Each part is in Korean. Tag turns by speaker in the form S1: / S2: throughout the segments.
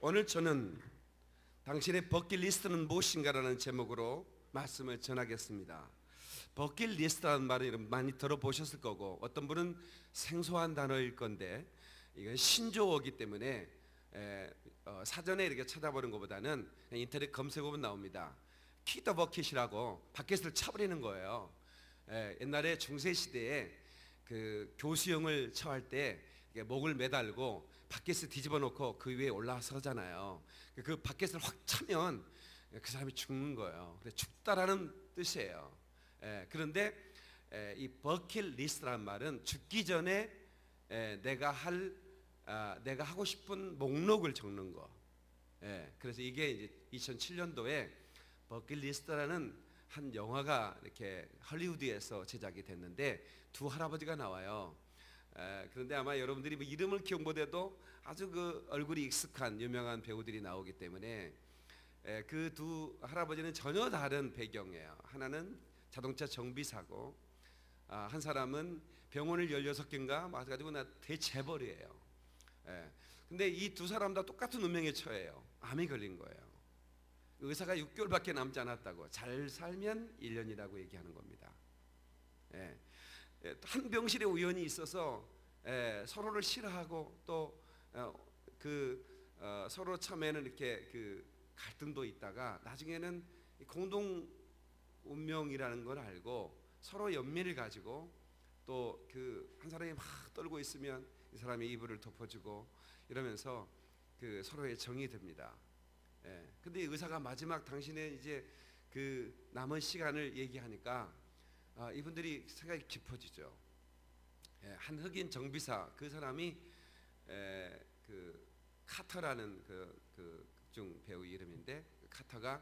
S1: 오늘 저는 당신의 버킷리스트는 무엇인가라는 제목으로 말씀을 전하겠습니다. 버킷리스트라는 말을 많이 들어보셨을 거고, 어떤 분은 생소한 단어일 건데 이건 신조어이기 때문에 사전에 이렇게 찾아보는 것보다는 인터넷 검색어만 나옵니다. 킥 더 버킷이라고 바켓을 쳐버리는 거예요. 옛날에 중세시대에 그 교수형을 처할 때 목을 매달고 바켓을 뒤집어 놓고 그 위에 올라서잖아요. 그 바켓을 확 차면 그 사람이 죽는 거예요. 죽다라는 뜻이에요. 그런데 이 버킷리스트라는 말은 죽기 전에 내가 하고 싶은 목록을 적는 거. 그래서 이게 이제 2007년도에 버킷리스트라는 한 영화가 이렇게 할리우드에서 제작이 됐는데 두 할아버지가 나와요. 그런데 아마 여러분들이 뭐 이름을 기억 못해도 아주 그 얼굴이 익숙한 유명한 배우들이 나오기 때문에 그 두 할아버지는 전혀 다른 배경이에요. 하나는 자동차 정비사고, 한 사람은 병원을 16개인가 가지고 나 대재벌이에요. 근데 이 두 사람 다 똑같은 운명에 처해요. 암이 걸린 거예요. 의사가 6개월밖에 남지 않았다고, 잘 살면 1년이라고 얘기하는 겁니다. 한 병실에 우연히 있어서 서로를 싫어하고 또 서로 처음에는 이렇게 그 갈등도 있다가 나중에는 공동 운명이라는 걸 알고 서로 연민을 가지고 또 그 한 사람이 막 떨고 있으면 이 사람이 이불을 덮어주고 이러면서 그 서로의 정이 듭니다. 근데 의사가 마지막 당신의 이제 그 남은 시간을 얘기하니까 이분들이 생각이 깊어지죠. 한 흑인 정비사, 그 사람이 그 카터라는 그 극중 배우 이름인데, 카터가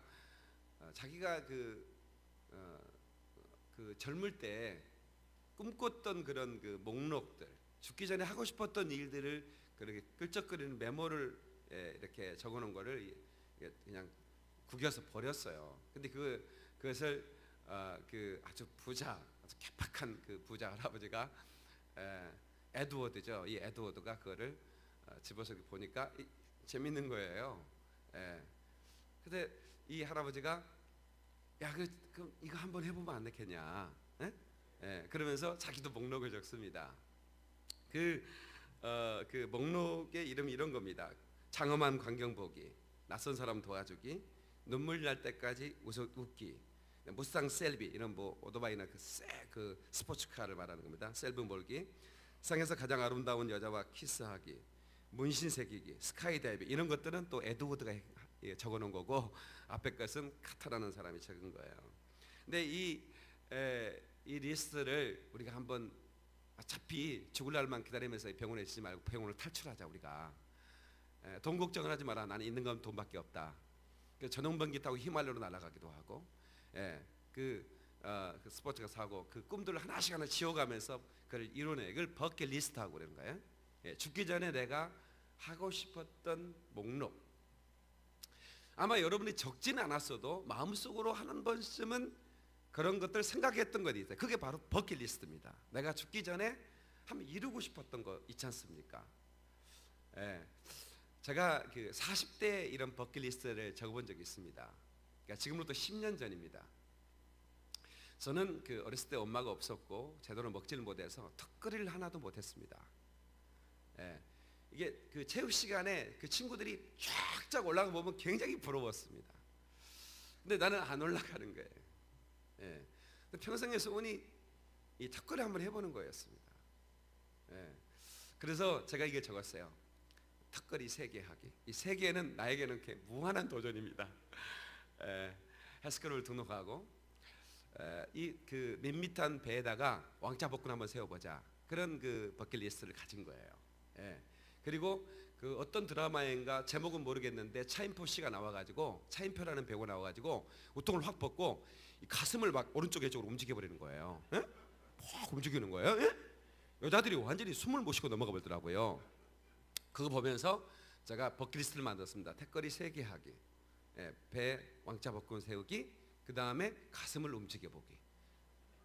S1: 자기가 그 젊을 때 꿈꿨던 그런 그 목록들, 죽기 전에 하고 싶었던 일들을 그렇게 끌적거리는 메모를 이렇게 적어놓은 거를 그냥 구겨서 버렸어요. 근데 그것을 그 아주 개팍한 그 부자 할아버지가 에드워드죠. 이 에드워드가 그거를 집어서 보니까 재밌는 거예요. 근데 이 할아버지가 그럼 이거 한번 해보면 안 되겠냐? 그러면서 자기도 목록을 적습니다. 그 목록의 이름이 이런 겁니다. 장엄한 광경 보기, 낯선 사람 도와주기, 눈물 날 때까지 웃기, 무쌍 셀비, 이런 뭐 오토바이나 그 스포츠카를 말하는 겁니다. 셀비 몰기, 세상에서 가장 아름다운 여자와 키스하기, 문신 새기기, 스카이다이빙, 이런 것들은 또 에드워드가 적어놓은 거고, 앞에 것은 카타라는 사람이 적은 거예요. 근데 이 리스트를 우리가 한번, 어차피 죽을 날만 기다리면서 병원에 있지 말고 병원을 탈출하자. 우리가 돈 걱정을 하지 마라. 나는 있는 건 돈밖에 없다. 전용번기 타고 히말라야로 날아가기도 하고, 그 스포츠카 사고, 그 꿈들을 하나씩 지워가면서 그걸 이뤄내. 이걸 버킷리스트하고 그러는 거예요. 죽기 전에 내가 하고 싶었던 목록. 아마 여러분이 적지는 않았어도 마음속으로 한 번쯤은 그런 것들 생각했던 것이 있어요. 그게 바로 버킷리스트입니다. 내가 죽기 전에 한번 이루고 싶었던 거 있지 않습니까? 제가 그 40대 이런 버킷리스트를 적어본 적이 있습니다. 그러니까 지금부터 10년 전입니다. 저는 그 어렸을 때 엄마가 없었고 제대로 먹지를 못해서 턱걸이를 하나도 못했습니다. 이게 그 체육 시간에 그 친구들이 쫙쫙 올라가 보면 굉장히 부러웠습니다. 근데 나는 안 올라가는 거예요. 평생의 소원이 이 턱걸이 한번 해보는 거였습니다. 그래서 제가 이게 적었어요. 턱걸이 3개 하기. 이 3개는 나에게는 무한한 도전입니다. 헬스클럽을 등록하고 이 그 밋밋한 배에다가 왕자 복근 한번 세워보자. 그런 그 버킷리스트를 가진 거예요. 그리고 그 어떤 드라마인가 제목은 모르겠는데 차인표 씨가 나와가지고, 차인표라는 배우가 나와가지고 우통을 확 벗고 이 가슴을 막 오른쪽 왼쪽으로 움직여 버리는 거예요. 막 움직이는 거예요. 여자들이 완전히 숨을 못 쉬고 넘어가 버리더라고요. 그거 보면서 제가 버킷리스트를 만들었습니다. 턱걸이 3개 하기, 배 왕자 복근 세우기, 그 다음에 가슴을 움직여 보기.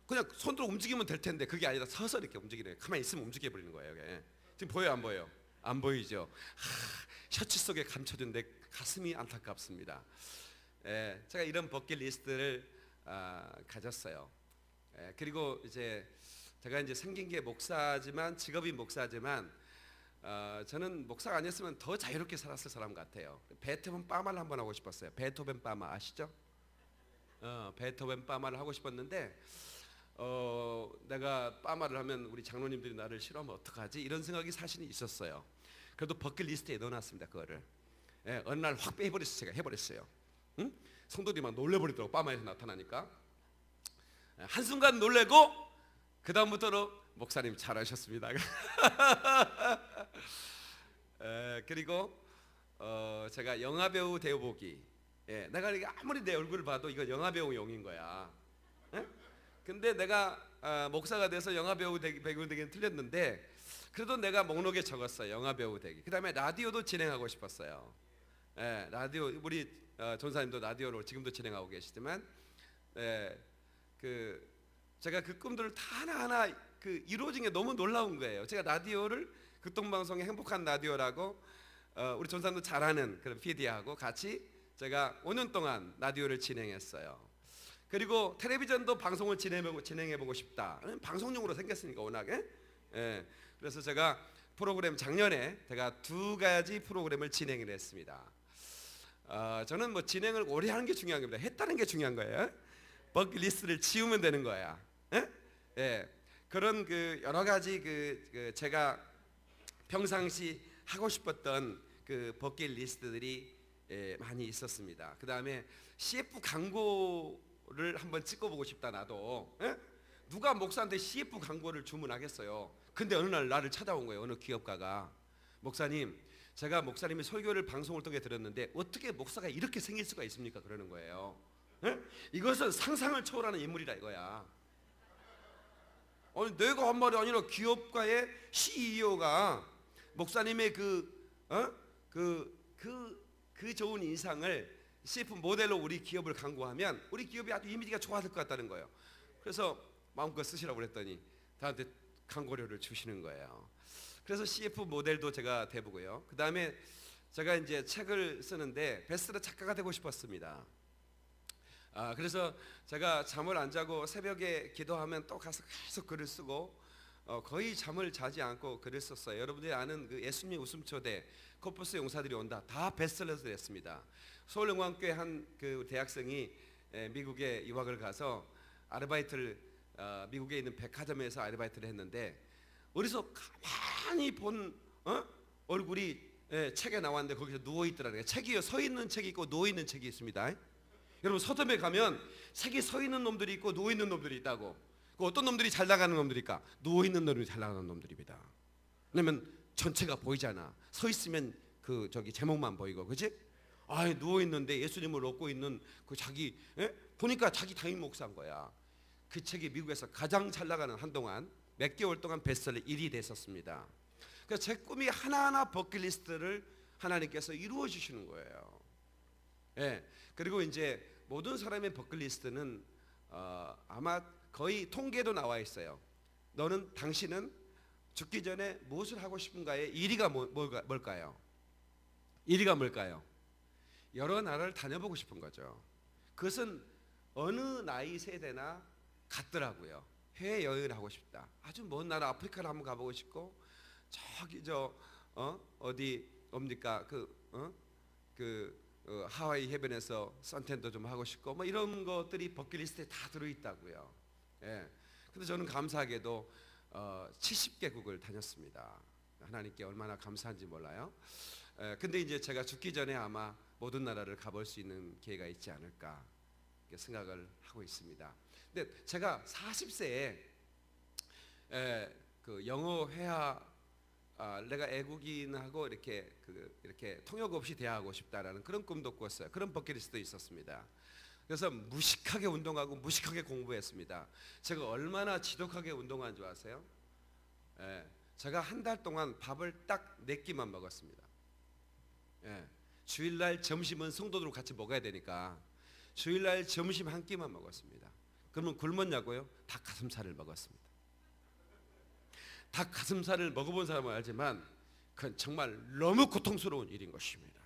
S1: 그냥 손으로 움직이면 될 텐데 그게 아니라 서서 이렇게 움직이는 거예요. 가만히 있으면 움직여 버리는 거예요. 지금 보여요, 안 보여요? 안 보이죠? 셔츠 속에 감춰진 내 가슴이 안타깝습니다. 제가 이런 버킷리스트를 가졌어요. 그리고 이제 제가 이제 생긴 게 목사지만, 직업이 목사지만, 저는 목사가 아니었으면 더 자유롭게 살았을 사람 같아요. 베토벤 빠마를 한번 하고 싶었어요. 베토벤 빠마 아시죠? 베토벤 빠마를 하고 싶었는데 내가 빠마를 하면 우리 장로님들이 나를 싫어하면 어떡하지? 이런 생각이 사실은 있었어요. 그래도 버킷리스트에 넣어놨습니다. 그거를. 어느 날 확 빼버렸어요. 제가 해버렸어요. 응? 성도들이 막 놀래버리더라고. 빠마에서 나타나니까. 한순간 놀래고 그 다음부터는 목사님 잘하셨습니다. 그리고 제가 영화배우 대보기. 내가 이게 아무리 내 얼굴을 봐도 이거 영화배우 용인 거야. 근데 내가 목사가 돼서 영화배우 되기는 틀렸는데, 그래도 내가 목록에 적었어요. 영화배우 되기. 그 다음에 라디오도 진행하고 싶었어요. 라디오, 우리 전사님도 라디오로 지금도 진행하고 계시지만, 제가 그 꿈들을 다 하나하나 이루어진 게 너무 놀라운 거예요. 제가 라디오를, 극동방송의 행복한 라디오라고 우리 전사님도 잘하는 그런 PD하고 같이 제가 5년 동안 라디오를 진행했어요. 그리고 텔레비전도 방송을 진행해보고 싶다. 방송용으로 생겼으니까 워낙에. 그래서 제가 프로그램, 작년에 제가 2가지 프로그램을 진행을 했습니다. 저는 뭐 진행을 오래 하는 게 중요한 겁니다. 했다는 게 중요한 거예요. 버킷리스트를 지우면 되는 거야. 그런 여러 가지 제가 평상시 하고 싶었던 버킷리스트들이 많이 있었습니다. 그 다음에 CF 광고를 한번 찍어보고 싶다. 나도. 누가 목사한테 CF 광고를 주문하겠어요? 근데 어느 날 나를 찾아온 거예요. 어느 기업가가. 목사님, 제가 목사님의 설교를 방송을 통해 들었는데 어떻게 목사가 이렇게 생길 수가 있습니까? 그러는 거예요. 이것은 상상을 초월하는 인물이다 이거야. 아니, 내가 한 말이 아니라 기업가의 CEO가 목사님의 그 좋은 인상을 CF 모델로 우리 기업을 광고하면 우리 기업이 아주 이미지가 좋아질 것 같다는 거예요. 그래서 마음껏 쓰시라고 그랬더니 저한테 광고료를 주시는 거예요. 그래서 CF 모델도 제가 돼보고요. 그 다음에 제가 이제 책을 쓰는데 베스트셀러 작가가 되고 싶었습니다. 그래서 제가 잠을 안 자고 새벽에 기도하면 또 가서 계속 글을 쓰고 거의 잠을 자지 않고 글을 썼어요. 여러분들이 아는 예수님 웃음초대, 코퍼스 용사들이 온다, 다 베스트셀러를 했습니다. 서울영광교회 한 대학생이 미국에 유학을 가서 아르바이트를 미국에 있는 백화점에서 아르바이트를 했는데, 어디서 가만히 본 얼굴이 책에 나왔는데 거기서 누워 있더라는 거예요. 책이 서 있는 책이 있고 누워 있는 책이 있습니다. 여러분, 서점에 가면 책이 서 있는 놈들이 있고 누워 있는 놈들이 있다고. 어떤 놈들이 잘 나가는 놈들일까? 누워 있는 놈들이 잘 나가는 놈들입니다. 왜냐면 전체가 보이잖아. 서 있으면 제목만 보이고, 그렇지? 누워 있는데 예수님을 얻고 있는 자기, 보니까 자기 담임 목사인 거야. 그 책이 미국에서 가장 잘 나가는, 한동안 몇 개월 동안 베스트셀러 1위 됐었습니다. 그래서 제 꿈이 하나하나 버킷리스트를 하나님께서 이루어 주시는 거예요. 그리고 이제 모든 사람의 버킷리스트는 아마 거의 통계도 나와 있어요. 당신은 죽기 전에 무엇을 하고 싶은가의 1위가 뭘까요? 1위가 뭘까요? 여러 나라를 다녀보고 싶은 거죠. 그것은 어느 나이 세대나 같더라고요. 해외여행을 하고 싶다. 아주 먼 나라 아프리카를 한번 가보고 싶고, 저기 어디 옵니까? 하와이 해변에서 선탠도 좀 하고 싶고, 뭐 이런 것들이 버킷리스트에 다 들어있다고요. 근데 저는 감사하게도 70개국을 다녔습니다. 하나님께 얼마나 감사한지 몰라요. 근데 이제 제가 죽기 전에 아마 모든 나라를 가볼 수 있는 기회가 있지 않을까 생각을 하고 있습니다. 근데 제가 40세에 영어 회화, 내가 애국인하고 이렇게 통역 없이 대화하고 싶다라는 그런 꿈도 꿨어요. 그런 버킷리스트도 있었습니다. 그래서 무식하게 운동하고 무식하게 공부했습니다. 제가 얼마나 지독하게 운동한 줄 아세요? 제가 한 달 동안 밥을 딱 4끼만 먹었습니다. 주일날 점심은 성도들과 같이 먹어야 되니까 주일날 점심 한 끼만 먹었습니다. 그러면 굶었냐고요? 닭가슴살을 먹었습니다. 닭가슴살을 먹어본 사람은 알지만 그건 정말 너무 고통스러운 일인 것입니다.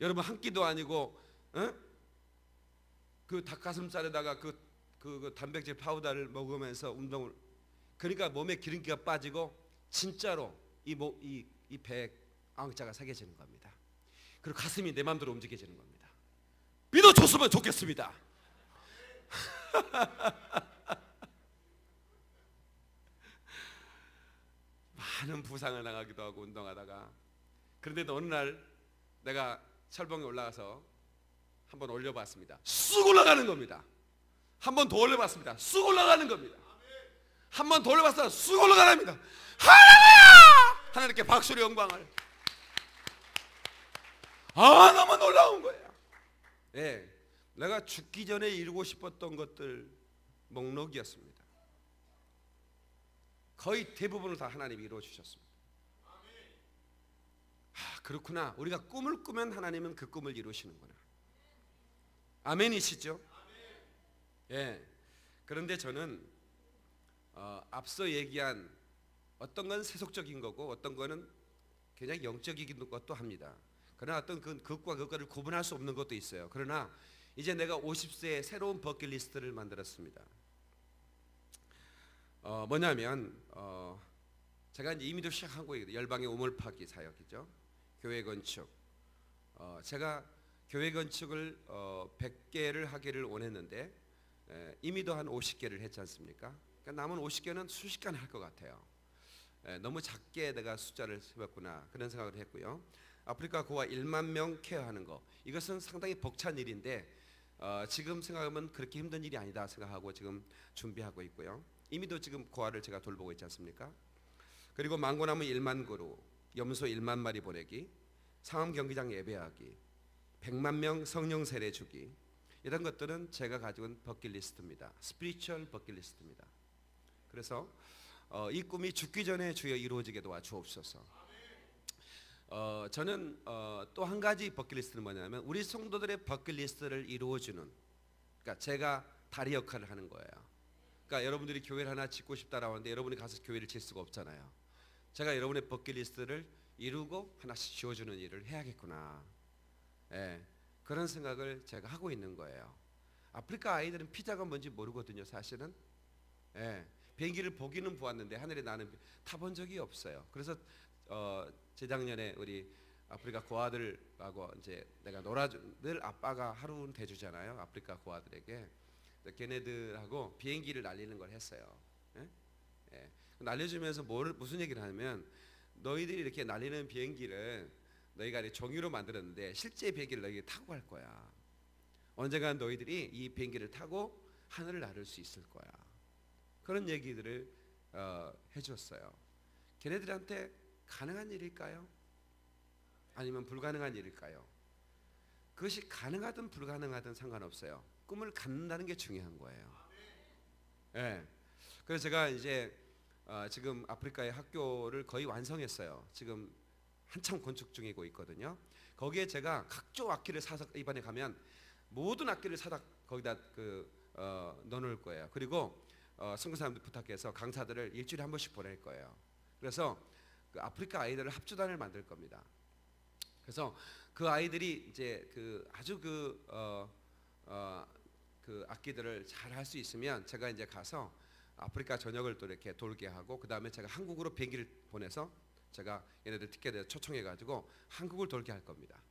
S1: 여러분 한 끼도 아니고 그 닭가슴살에다가 그 단백질 파우더를 먹으면서 운동을, 그러니까 몸에 기름기가 빠지고 진짜로 이 배에 앙자가 새겨지는 겁니다. 그리고 가슴이 내 마음대로 움직여지는 겁니다. 믿어줬으면 좋겠습니다. 많은 부상을 당하기도 하고 운동하다가, 그런데도 어느 날 내가 철봉에 올라가서 한번 올려봤습니다. 쑥 올라가는 겁니다. 한 번 더 올려봤습니다. 쑥 올라가는 겁니다. 한 번 더 올려봤습니다. 쑥 올라가랍니다. 할렐루야! 하나님께 박수로 영광을. 너무 놀라운 거예요. 예, 내가 죽기 전에 이루고 싶었던 것들 목록이었습니다. 거의 대부분을 다 하나님이 이루어 주셨습니다. 그렇구나. 우리가 꿈을 꾸면 하나님은 그 꿈을 이루시는구나. 아멘이시죠? 예. 그런데 저는 앞서 얘기한 어떤 건 세속적인 거고 어떤 거는 굉장히 영적인 것도 합니다. 그러나 어떤 그것과 그것을 구분할 수 없는 것도 있어요. 그러나 이제 내가 50세에 새로운 버킷리스트를 만들었습니다. 뭐냐면 제가 이제 이미도 시작한 거예요. 열방의 우물 파기 사역이죠. 교회 건축. 제가 교회 건축을 100개를 하기를 원했는데 이미도 한 50개를 했지 않습니까? 그러니까 남은 50개는 순식간에 할 것 같아요. 너무 작게 내가 숫자를 세웠구나 그런 생각을 했고요. 아프리카 고아 1만 명 케어하는 거, 이것은 상당히 벅찬 일인데 지금 생각하면 그렇게 힘든 일이 아니다 생각하고 지금 준비하고 있고요. 이미도 지금 고아를 제가 돌보고 있지 않습니까? 그리고 망고나무 1만 그루, 염소 1만 마리 보내기, 상암 경기장 예배하기, 100만 명 성령 세례 주기, 이런 것들은 제가 가지고 있는 버킷리스트입니다. 스피리추얼 버킷리스트입니다. 그래서 이 꿈이 죽기 전에 주여 이루어지게 도와주옵소서. 저는 또 한 가지 버킷리스트는 뭐냐면 우리 성도들의 버킷리스트를 이루어주는, 그러니까 제가 다리 역할을 하는 거예요. 그러니까 여러분들이 교회를 하나 짓고 싶다라고 하는데 여러분이 가서 교회를 질 수가 없잖아요. 제가 여러분의 버킷리스트를 이루고 하나씩 지어주는 일을 해야겠구나. 예, 그런 생각을 제가 하고 있는 거예요. 아프리카 아이들은 피자가 뭔지 모르거든요, 사실은. 예, 비행기를 보기는 보았는데 하늘에 나는 타본 적이 없어요. 그래서 재작년에 우리 아프리카 고아들하고 이제 내가 늘 아빠가 하루는 대주잖아요, 아프리카 고아들에게. 걔네들하고 비행기를 날리는 걸 했어요. 예? 예. 날려주면서 무슨 얘기를 하냐면, 너희들이 이렇게 날리는 비행기를 너희가 종이로 만들었는데 실제 비행기를 너희가 타고 갈 거야. 언젠간 너희들이 이 비행기를 타고 하늘을 나를 수 있을 거야. 그런 얘기들을 해주었어요. 걔네들한테 가능한 일일까요? 아니면 불가능한 일일까요? 그것이 가능하든 불가능하든 상관없어요. 꿈을 갖는다는 게 중요한 거예요. 예. 그래서 제가 이제 지금 아프리카의 학교를 거의 완성했어요. 지금 한참 건축 중이고 있거든요. 거기에 제가 각종 악기를 사서 이번에 가면 모든 악기를 사다 거기다 넣어놓을 거예요. 그리고 선교사님들 부탁해서 강사들을 일주일에 한 번씩 보낼 거예요. 그래서 그 아프리카 아이들을 합주단을 만들 겁니다. 그래서 그 아이들이 이제 아주 그 악기들을 잘 할 수 있으면 제가 이제 가서 아프리카 전역을 또 이렇게 돌게 하고, 그 다음에 제가 한국으로 비행기를 보내서 제가 얘네들 티켓에 초청해가지고 한국을 돌게 할 겁니다.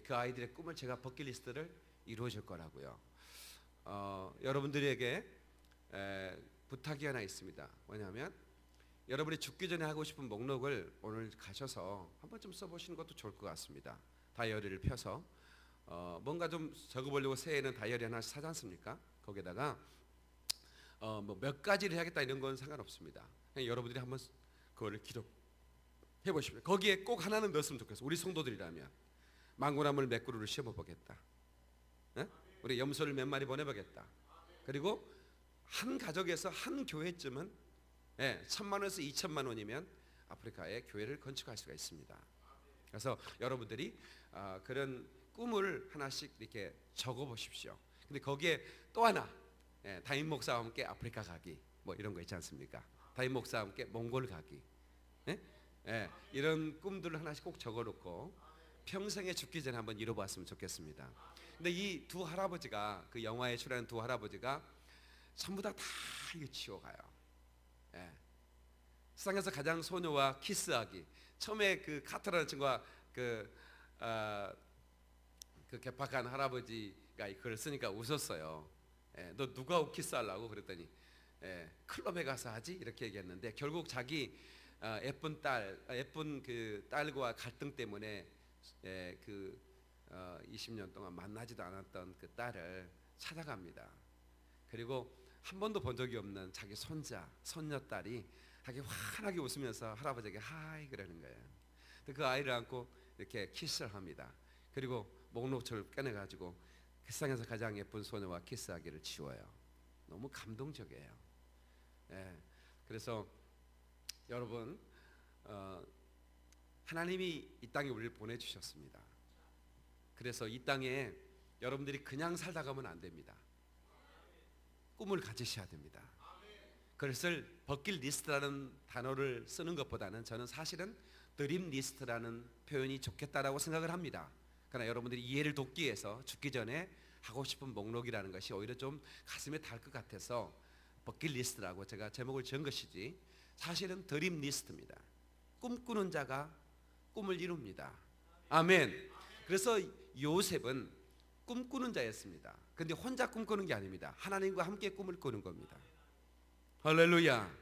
S1: 그 아이들의 꿈을 제가 버킷리스트를 이루어질 거라고요. 여러분들에게 부탁이 하나 있습니다. 뭐냐면 여러분이 죽기 전에 하고 싶은 목록을 오늘 가셔서 한번 좀 써보시는 것도 좋을 것 같습니다. 다이어리를 펴서 뭔가 좀 적어보려고 새해에는 다이어리 하나씩 사지 않습니까? 거기에다가 뭐 몇 가지를 해야겠다 이런 건 상관없습니다. 그냥 여러분들이 한번 그거를 기록해 보십시오. 거기에 꼭 하나는 넣었으면 좋겠어요. 우리 성도들이라면 망고나물 몇 그루를 심어보겠다. 네? 우리 염소를 몇 마리 보내보겠다. 그리고 한 가족에서 한 교회쯤은 1,000만 원에서 2,000만 원이면 아프리카에 교회를 건축할 수가 있습니다. 그래서 여러분들이 그런 꿈을 하나씩 이렇게 적어 보십시오. 근데 거기에 또 하나, 담임 목사와 함께 아프리카 가기, 뭐 이런 거 있지 않습니까? 담임 목사와 함께 몽골 가기, 예, 이런 꿈들을 하나씩 꼭 적어놓고 평생에 죽기 전에 한번 이뤄봤으면 좋겠습니다. 근데 이 두 할아버지가, 그 영화에 출연한 두 할아버지가 전부 다 이거 지워가요. 예. 세상에서 가장 소녀와 키스하기. 처음에 그 카터라는 친구가 그 개팍한 할아버지가 그걸 쓰니까 웃었어요. 예, 너 누구하고 키스하려고 그랬더니 클럽에 가서 하지 이렇게 얘기했는데, 결국 자기 예쁜 그 딸과 갈등 때문에 20년 동안 만나지도 않았던 그 딸을 찾아갑니다. 그리고 한 번도 본 적이 없는 자기 손녀딸이 자기 환하게 웃으면서 할아버지에게 하이 그러는 거예요. 그 아이를 안고 이렇게 키스를 합니다. 그리고 목록초를 꺼내가지고 세상에서 가장 예쁜 소녀와 키스하기를 지워요. 너무 감동적이에요. 예, 그래서 여러분, 하나님이 이 땅에 우리를 보내주셨습니다. 그래서 이 땅에 여러분들이 그냥 살다 가면 안 됩니다. 꿈을 가지셔야 됩니다. 그것을 버킷리스트라는 단어를 쓰는 것보다는 저는 사실은 드림리스트라는 표현이 좋겠다라고 생각을 합니다. 그러나 여러분들이 이해를 돕기 위해서 죽기 전에 하고 싶은 목록이라는 것이 오히려 좀 가슴에 닿을 것 같아서 버킷리스트라고 제가 제목을 지은 것이지, 사실은 드림리스트입니다. 꿈꾸는 자가 꿈을 이룹니다. 아멘. 그래서 요셉은 꿈꾸는 자였습니다. 그런데 혼자 꿈꾸는 게 아닙니다. 하나님과 함께 꿈을 꾸는 겁니다. 할렐루야.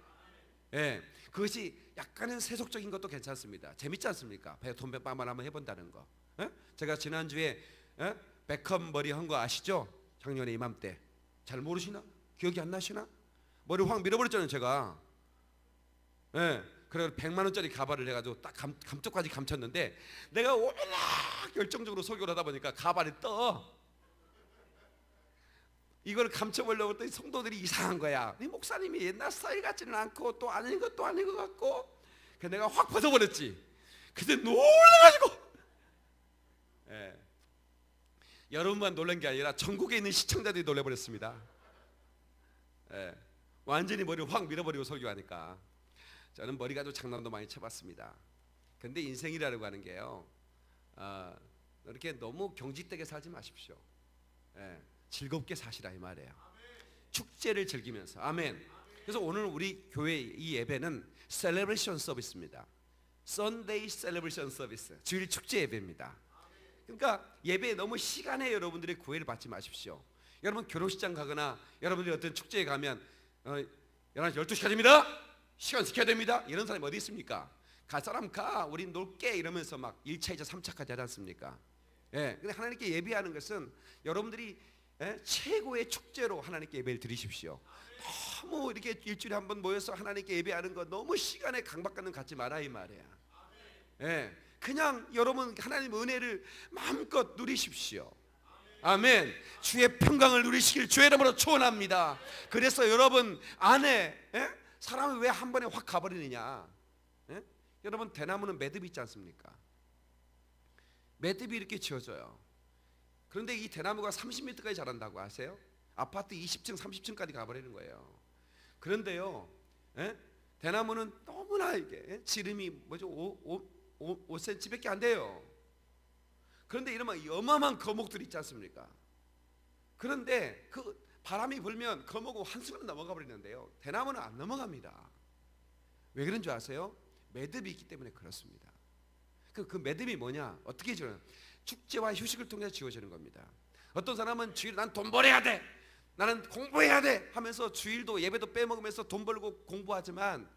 S1: 예, 그것이 약간은 세속적인 것도 괜찮습니다. 재밌지 않습니까? 돈백반만 한번 해본다는 거. 예? 제가 지난주에 베컴 머리 한 거 아시죠? 작년에 이맘때. 잘 모르시나? 기억이 안 나시나? 머리 확 밀어버렸잖아요 제가. 예, 그래서 100만 원짜리 가발을 해가지고 딱 감쪽까지 감췄는데, 내가 워낙 열정적으로 설교를 하다 보니까 가발이 떠. 이걸 감춰보려고 했더니 성도들이 이상한 거야. 이 목사님이 옛날 스타일 같지는 않고 또 아닌 것도 아닌 것 같고. 그래서 내가 확 벗어버렸지. 그때 놀라가지고, 예, 여러분만 놀란 게 아니라 전국에 있는 시청자들이 놀래버렸습니다. 예, 완전히 머리를 확 밀어버리고 설교하니까. 저는 머리 가지고 장난도 많이 쳐봤습니다. 근데 인생이라고 하는 게요, 이렇게 너무 경직되게 살지 마십시오. 예, 즐겁게 사시라 이 말이에요. 축제를 즐기면서. 아멘. 그래서 오늘 우리 교회 이 예배는 셀레브레이션 서비스입니다. Sunday Celebration Service, 주일 축제 예배입니다. 그러니까 예배에 너무 시간에 여러분들이 구애를 받지 마십시오. 여러분 결혼식장 가거나 여러분들이 어떤 축제에 가면 12시까지입니다, 시간 지켜야 됩니다, 이런 사람이 어디 있습니까? 갈 사람 가, 우린 놀게 이러면서 막 1차, 2차, 3차까지 하지 않습니까? 예, 근데 하나님께 예배하는 것은 여러분들이 최고의 축제로 하나님께 예배를 드리십시오. 너무 이렇게 일주일에 한 번 모여서 하나님께 예배하는 거 너무 시간에 강박받는 갖지 마라 이 말이야. 예, 그냥 여러분 하나님 은혜를 마음껏 누리십시오. 아멘. 주의 평강을 누리시길 주의 이름으로 축원합니다. 그래서 여러분 안에 사람이 왜 한 번에 확 가버리느냐? 여러분 대나무는 매듭이 있지 않습니까? 매듭이 이렇게 지어져요. 그런데 이 대나무가 30m까지 자란다고 아세요? 아파트 20층 30층까지 가버리는 거예요. 그런데요, 대나무는 너무나 이게 지름이 뭐죠? 5cm밖에 안 돼요. 그런데 이러면 어마어마한 거목들이 있지 않습니까? 그런데 그 바람이 불면 거목은 한순간에 넘어가 버리는데요, 대나무는 안 넘어갑니다. 왜 그런 줄 아세요? 매듭이 있기 때문에 그렇습니다. 그 매듭이 뭐냐? 어떻게 지어요? 축제와 휴식을 통해서 지어지는 겁니다. 어떤 사람은 주일 난 돈 벌어야 돼, 나는 공부해야 돼 하면서 주일도 예배도 빼먹으면서 돈 벌고 공부하지만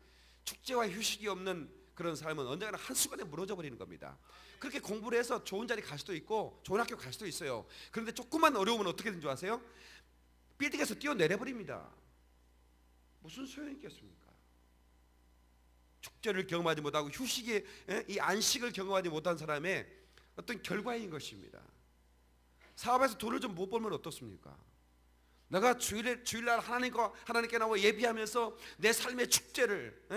S1: 축제와 휴식이 없는 그런 사람은 언젠가는 한순간에 무너져 버리는 겁니다. 그렇게 공부를 해서 좋은 자리 갈 수도 있고 좋은 학교 갈 수도 있어요. 그런데 조금만 어려우면 어떻게 되는 줄 아세요? 빌딩에서 뛰어내려 버립니다. 무슨 소용이 있겠습니까? 축제를 경험하지 못하고 휴식의 이 안식을 경험하지 못한 사람의 어떤 결과인 것입니다. 사업에서 돈을 좀 못 벌면 어떻습니까? 내가 주일날 하나님께 나와 예배하면서 내 삶의 축제를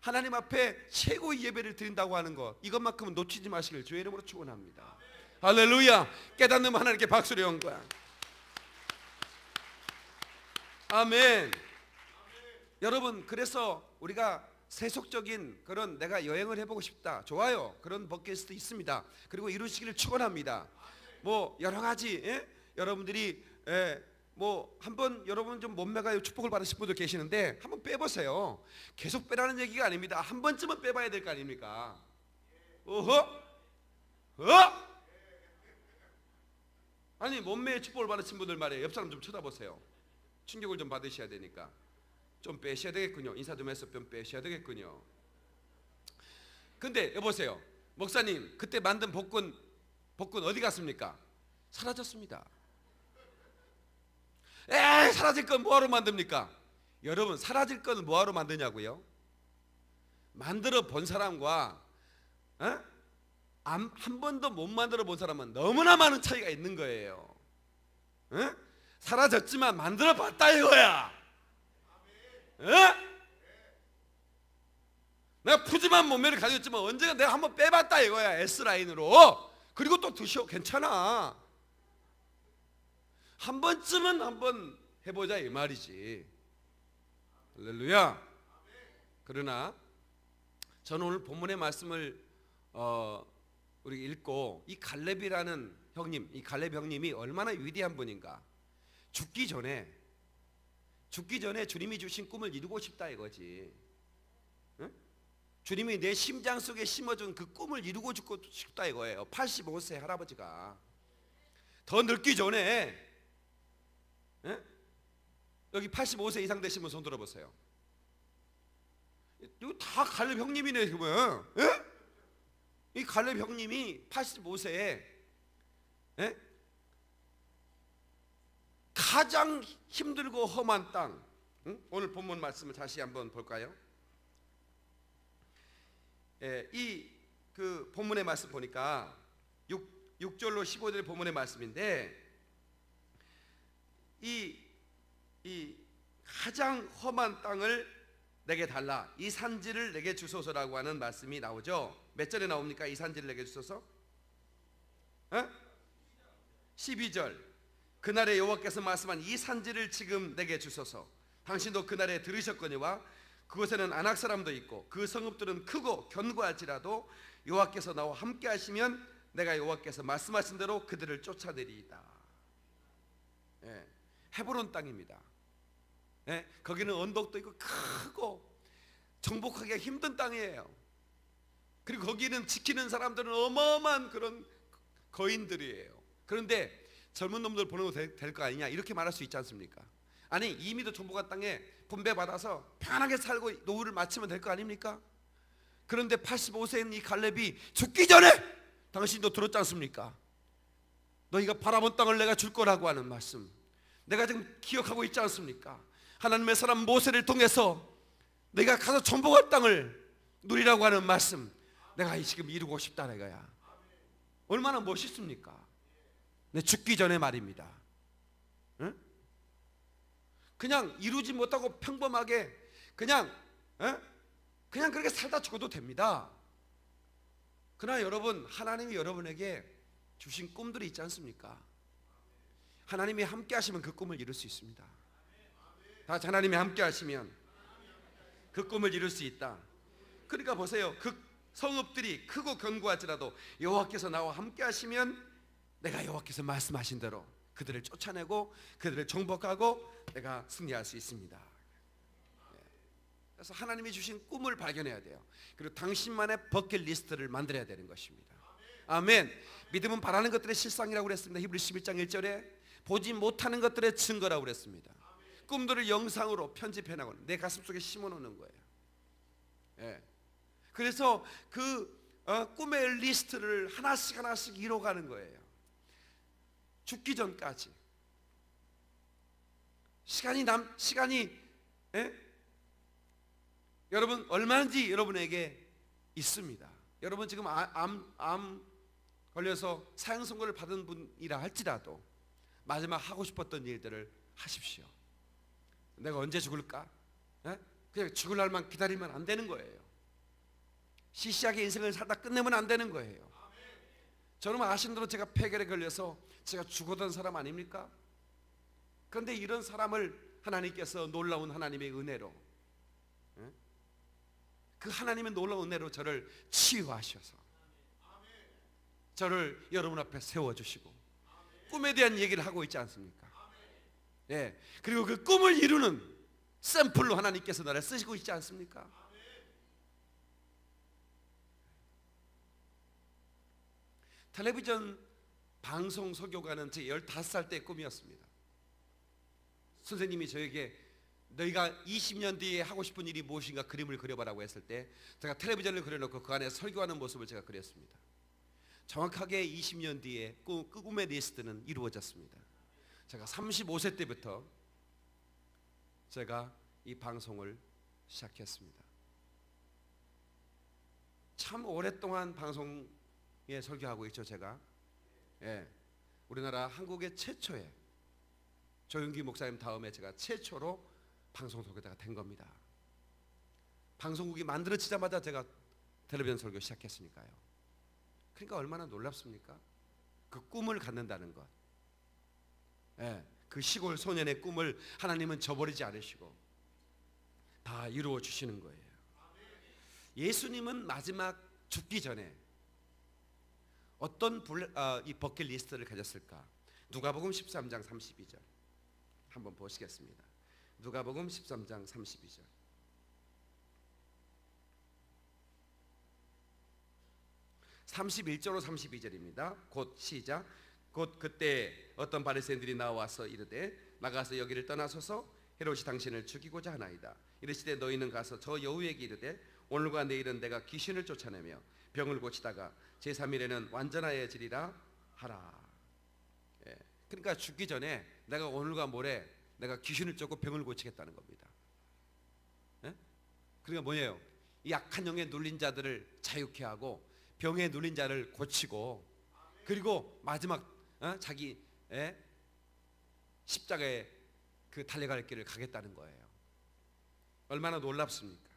S1: 하나님 앞에 최고의 예배를 드린다고 하는 것, 이것만큼은 놓치지 마시길 주의 이름으로 축원합니다. 할렐루야. 깨닫는 하나님께 박수를 연 거야. 아멘. 여러분, 그래서 우리가 세속적인 그런 내가 여행을 해보고 싶다. 좋아요. 그런 버킷리스트 있습니다. 그리고 이루시기를 축원합니다. 뭐 여러 가지 여러분들이 뭐 한번 여러분 좀 몸매가 축복을 받으신 분들 계시는데 한번 빼보세요. 계속 빼라는 얘기가 아닙니다. 한 번쯤은 빼봐야 될 거 아닙니까? 아니 몸매의 축복을 받으신 분들 말이에요. 옆 사람 좀 쳐다보세요. 충격을 좀 받으셔야 되니까 좀 빼셔야 되겠군요. 인사 좀 해서 좀 빼셔야 되겠군요. 근데 여보세요, 목사님 그때 만든 복근 어디 갔습니까? 사라졌습니다. 에이, 사라질 건 뭐하러 만듭니까? 여러분, 사라질 건 뭐하러 만드냐고요? 만들어 본 사람과 한 번도 못 만들어 본 사람은 너무나 많은 차이가 있는 거예요. 사라졌지만 만들어 봤다 이거야. 내가 푸짐한 몸매를 가지고 있지만 언젠가 내가 한번 빼봤다 이거야. S라인으로. 그리고 또 드셔. 괜찮아. 한 번쯤은 한번 해보자 이 말이지. 할렐루야. 그러나 저는 오늘 본문의 말씀을 우리 읽고 이 갈렙이라는 형님, 이 갈렙 형님이 얼마나 위대한 분인가. 죽기 전에 주님이 주신 꿈을 이루고 싶다 이거지. 응? 주님이 내 심장 속에 심어준 그 꿈을 이루고 싶다 이거예요. 85세 할아버지가 더 늙기 전에 여기 85세 이상 되신 분 손 들어보세요. 이거 다 갈렙 형님이네 그러면. 이 갈렙 형님이 85세에 가장 힘들고 험한 땅, 오늘 본문 말씀을 다시 한번 볼까요? 이 그 본문의 말씀 보니까 6절로 15절 본문의 말씀인데 이 가장 험한 땅을 내게 달라, 이 산지를 내게 주소서라고 하는 말씀이 나오죠. 몇 절에 나옵니까? 이 산지를 내게 주소서? 12절. 그날에 여호와께서 말씀한 이 산지를 지금 내게 주소서. 당신도 그날에 들으셨거니와 그곳에는 아낙 사람도 있고 그 성읍들은 크고 견고할지라도 여호와께서 나와 함께 하시면 내가 여호와께서 말씀하신 대로 그들을 쫓아내리이다. 헤브론 땅입니다. 거기는 언덕도 있고 크고 정복하기가 힘든 땅이에요. 그리고 거기는 지키는 사람들은 어마어마한 그런 거인들이에요. 그런데 젊은 놈들 보내도 될 거 아니냐 이렇게 말할 수 있지 않습니까? 아니 이미도 정복한 땅에 분배받아서 편하게 살고 노후를 마치면 될 거 아닙니까? 그런데 85세인 이 갈렙이 죽기 전에 당신도 들었지 않습니까? 너희가 바라본 땅을 내가 줄 거라고 하는 말씀, 내가 지금 기억하고 있지 않습니까? 하나님의 사람 모세를 통해서 내가 가서 정복할 땅을 누리라고 하는 말씀, 내가 지금 이루고 싶다 이거야. 얼마나 멋있습니까? 내 죽기 전에 말입니다. 그냥 이루지 못하고 평범하게 그냥 그렇게 살다 죽어도 됩니다. 그러나 여러분, 하나님이 여러분에게 주신 꿈들이 있지 않습니까? 하나님이 함께 하시면 그 꿈을 이룰 수 있습니다. 다 같이 하나님이 함께 하시면 그 꿈을 이룰 수 있다. 그러니까 보세요. 그 성읍들이 크고 견고할지라도 여호와께서 나와 함께 하시면 내가 여호와께서 말씀하신 대로 그들을 쫓아내고 그들을 정복하고 내가 승리할 수 있습니다. 그래서 하나님이 주신 꿈을 발견해야 돼요. 그리고 당신만의 버킷리스트를 만들어야 되는 것입니다. 아멘. 믿음은 바라는 것들의 실상이라고 그랬습니다. 히브리 11장 1절에 보지 못하는 것들의 증거라고 그랬습니다. 꿈들을 영상으로 편집해나고 내 가슴속에 심어놓는 거예요. 그래서 그 꿈의 리스트를 하나씩 이뤄가는 거예요. 죽기 전까지 시간이 여러분 얼마든지 여러분에게 있습니다. 여러분 지금 암 걸려서 사형 선고를 받은 분이라 할지라도 마지막 하고 싶었던 일들을 하십시오. 내가 언제 죽을까? 그냥 죽을 날만 기다리면 안 되는 거예요. 시시하게 인생을 살다 끝내면 안 되는 거예요. 저는 아시는 대로 제가 폐결에 걸려서 제가 죽었던 사람 아닙니까? 그런데 이런 사람을 하나님께서 놀라운 하나님의 은혜로 그 하나님의 놀라운 은혜로 저를 치유하셔서 저를 여러분 앞에 세워주시고 꿈에 대한 얘기를 하고 있지 않습니까? 예. 그리고 그 꿈을 이루는 샘플로 하나님께서 나를 쓰시고 있지 않습니까? 텔레비전 방송 설교가는 제 15살 때 꿈이었습니다. 선생님이 저에게 너희가 20년 뒤에 하고 싶은 일이 무엇인가 그림을 그려봐라고 했을 때 제가 텔레비전을 그려놓고 그 안에 설교하는 모습을 제가 그렸습니다. 정확하게 20년 뒤에 그 꿈의 리스트는 이루어졌습니다. 제가 35세 때부터 제가 이 방송을 시작했습니다. 참 오랫동안 방송에 설교하고 있죠. 제가 우리나라 한국의 최초의 조용기 목사님 다음에 제가 최초로 방송 설교자가 된 겁니다. 방송국이 만들어지자마자 제가 텔레비전 설교 시작했으니까요. 그러니까 얼마나 놀랍습니까? 그 꿈을 갖는다는 것. 그 시골 소년의 꿈을 하나님은 저버리지 않으시고 다 이루어 주시는 거예요. 예수님은 마지막 죽기 전에 어떤 이 버킷리스트를 가졌을까? 누가복음 13장 32절 한번 보시겠습니다. 누가복음 13장 32절. (31절로) 32절입니다. 곧 시작. 곧 그때 어떤 바리새인들이 나와서 이르되 나가서 여기를 떠나소서 헤롯이 당신을 죽이고자 하나이다. 이르시되 너희는 가서 저 여우에게 이르되 오늘과 내일은 내가 귀신을 쫓아내며 병을 고치다가 제3일에는 완전하여지리라 하라. 그러니까 죽기 전에 내가 오늘과 모레 내가 귀신을 쫓고 병을 고치겠다는 겁니다. 그러니까 뭐예요? 이 약한 영에 눌린 자들을 자유케 하고 병에 눌린 자를 고치고 그리고 마지막 자기 십자가에 그 달려갈 길을 가겠다는 거예요. 얼마나 놀랍습니까?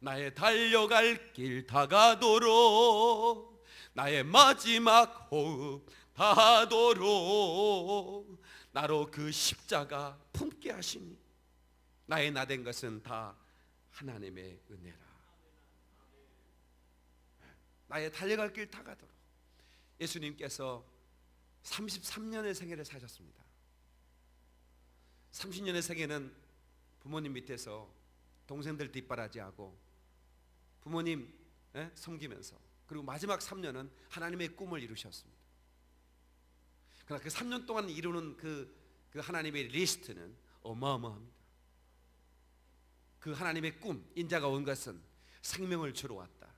S1: 나의 달려갈 길 다가도록 나의 마지막 호흡 다하도록 나로 그 십자가 품게 하시니 나의 나된 것은 다 하나님의 은혜라. 나의 달려갈 길 다가도록. 예수님께서 33년의 생애를 사셨습니다. 30년의 생애는 부모님 밑에서 동생들 뒷바라지하고 부모님 섬기면서, 그리고 마지막 3년은 하나님의 꿈을 이루셨습니다. 그러나 그 3년 동안 이루는 그 하나님의 리스트는 어마어마합니다. 그 하나님의 꿈, 인자가 온 것은 생명을 주러 왔다,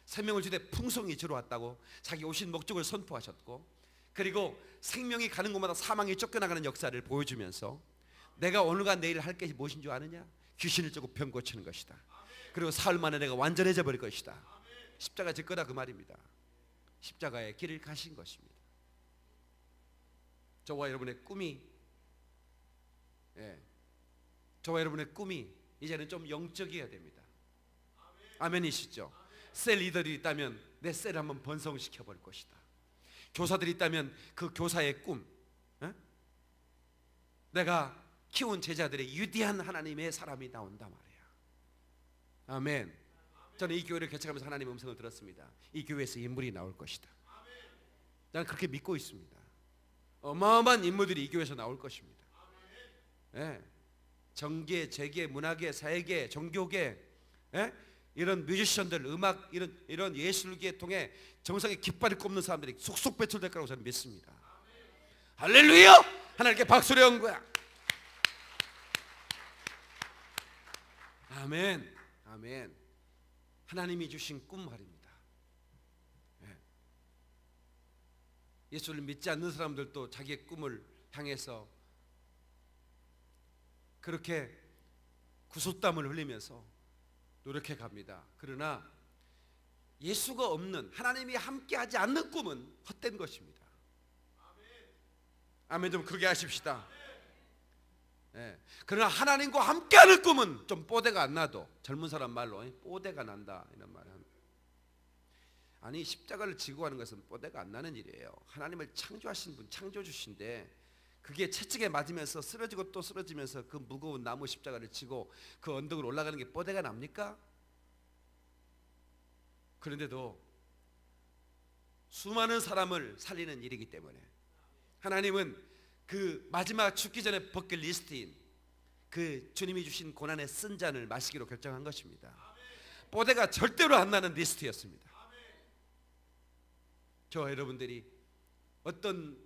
S1: 생명을 주되 풍성히 주러 왔다고 자기 오신 목적을 선포하셨고, 그리고 생명이 가는 곳마다 사망이 쫓겨나가는 역사를 보여주면서 내가 오늘과 내일 할 것이 무엇인 줄 아느냐? 귀신을 쫓고 병 고치는 것이다. 그리고 사흘 만에 내가 완전해져 버릴 것이다. 십자가 질 거다 그 말입니다. 십자가의 길을 가신 것입니다. 저와 여러분의 꿈이 이제는 좀 영적이어야 됩니다. 아멘이시죠? 셀 리더들이 있다면 내 셀을 한번 번성시켜 볼 것이다. 교사들이 있다면 그 교사의 꿈, 내가 키운 제자들의 위대한 하나님의 사람이 나온다 말이야. 아멘. 저는 이 교회를 개척하면서 하나님의 음성을 들었습니다. 이 교회에서 인물이 나올 것이다. 저는 그렇게 믿고 있습니다. 어마어마한 인물들이 이 교회에서 나올 것입니다. 정계, 재계, 문화계, 사회계, 종교계, 이런 뮤지션들, 음악, 이런 예술계 통해 정상의 깃발을 꼽는 사람들이 속속 배출될 거라고 저는 믿습니다. 할렐루야! 하나님께 박수를 한 거야. 아멘, 아멘. 하나님이 주신 꿈 말입니다. 예수를 믿지 않는 사람들도 자기의 꿈을 향해서 그렇게 구속땀을 흘리면서 노력해 갑니다. 그러나 예수가 없는, 하나님이 함께하지 않는 꿈은 헛된 것입니다. 아멘. 좀 그렇게 하십시다. 그러나 하나님과 함께하는 꿈은 좀 뽀대가 안 나도, 젊은 사람 말로 뽀대가 난다 이런 말을 합니다. 아니, 십자가를 지고 가는 것은 뽀대가 안 나는 일이에요. 하나님을 창조하신 분, 창조주신데 그게 채찍에 맞으면서 쓰러지고 또 쓰러지면서 그 무거운 나무 십자가를 지고 그 언덕을 올라가는 게 뽀대가 납니까? 그런데도 수많은 사람을 살리는 일이기 때문에 하나님은 그 마지막 죽기 전에 버킷리스트인 그 주님이 주신 고난의 쓴 잔을 마시기로 결정한 것입니다. 뽀대가 절대로 안 나는 리스트였습니다. 저와 여러분들이 어떤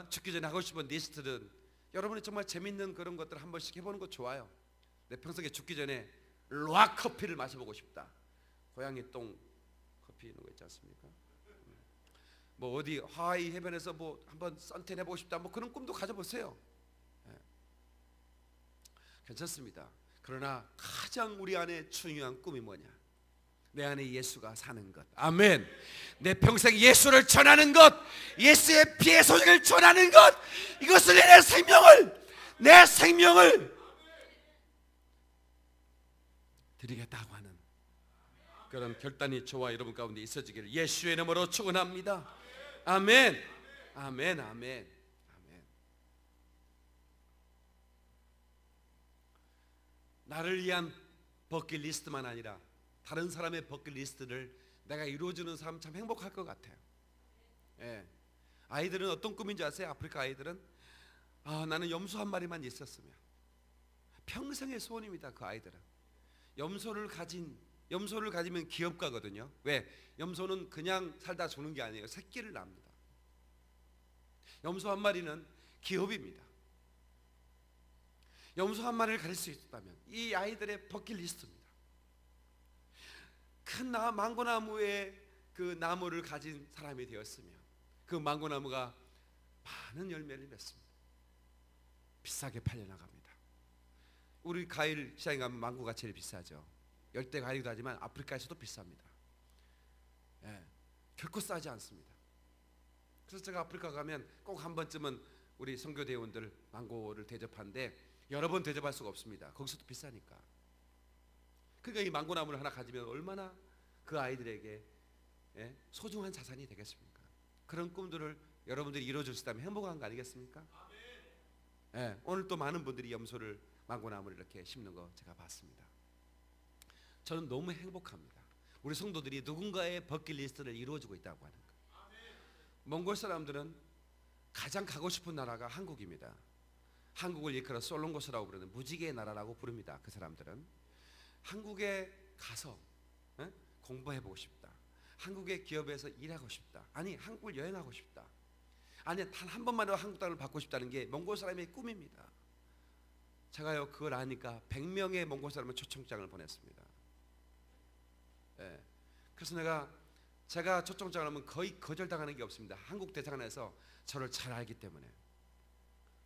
S1: 죽기 전에 하고 싶은 리스트든 여러분이 정말 재밌는 그런 것들 한 번씩 해보는 거 좋아요. 내 평소에 죽기 전에 락 커피를 마셔보고 싶다. 고양이 똥 커피 이런 거 있지 않습니까? 뭐 어디 하와이 해변에서 뭐 한번 선탠 해보고 싶다. 뭐 그런 꿈도 가져보세요. 괜찮습니다. 그러나 가장 우리 안에 중요한 꿈이 뭐냐? 내 안에 예수가 사는 것. 아멘. 내 평생 예수를 전하는 것, 예수의 피의 소식을 전하는 것, 이것을 내 생명을 드리겠다고 하는 그런 결단이 저와 여러분 가운데 있어지기를 예수의 이름으로 축원합니다. 아멘. 아멘. 아멘. 아멘. 나를 위한 버킷리스트만 아니라 다른 사람의 버킷리스트를 내가 이루어주는 사람 참 행복할 것 같아요. 예. 아이들은 어떤 꿈인지 아세요? 아프리카 아이들은 나는 염소 한 마리만 있었으면, 평생의 소원입니다. 그 아이들은 염소를 가지면 기업가거든요. 왜? 염소는 그냥 살다 죽는 게 아니에요. 새끼를 낳습니다. 염소 한 마리는 기업입니다. 염소 한 마리를 가질 수 있다면 이 아이들의 버킷리스트입니다. 큰 망고나무의 그 나무를 가진 사람이 되었으면 그 망고나무가 많은 열매를 맺습니다. 비싸게 팔려나갑니다. 우리 과일 시장에 가면 망고가 제일 비싸죠. 열대 과일이기도 하지만 아프리카에서도 비쌉니다. 예, 결코 싸지 않습니다. 그래서 제가 아프리카 가면 꼭 한 번쯤은 우리 선교대원들 망고를 대접하는데 여러 번 대접할 수가 없습니다. 거기서도 비싸니까. 그러니까 이 망고나무를 하나 가지면 얼마나 그 아이들에게 소중한 자산이 되겠습니까? 그런 꿈들을 여러분들이 이루어줄 수 있다면 행복한 거 아니겠습니까? 오늘 또 많은 분들이 염소를 망고나무를 이렇게 심는 거 제가 봤습니다. 저는 너무 행복합니다. 우리 성도들이 누군가의 버킷리스트를 이루어주고 있다고 하는 거. 몽골 사람들은 가장 가고 싶은 나라가 한국입니다. 한국을 일컬어 솔롱고스라고 부르는 무지개의 나라라고 부릅니다. 그 사람들은 한국에 가서 공부해보고 싶다. 한국의 기업에서 일하고 싶다. 아니 한국을 여행하고 싶다. 아니 단 한 번만이라도 한국 땅을 받고 싶다는 게 몽골 사람의 꿈입니다. 제가요 그걸 아니까 100명의 몽골 사람을 초청장을 보냈습니다. 그래서 제가 초청장을 하면 거의 거절당하는 게 없습니다. 한국 대사관에서 저를 잘 알기 때문에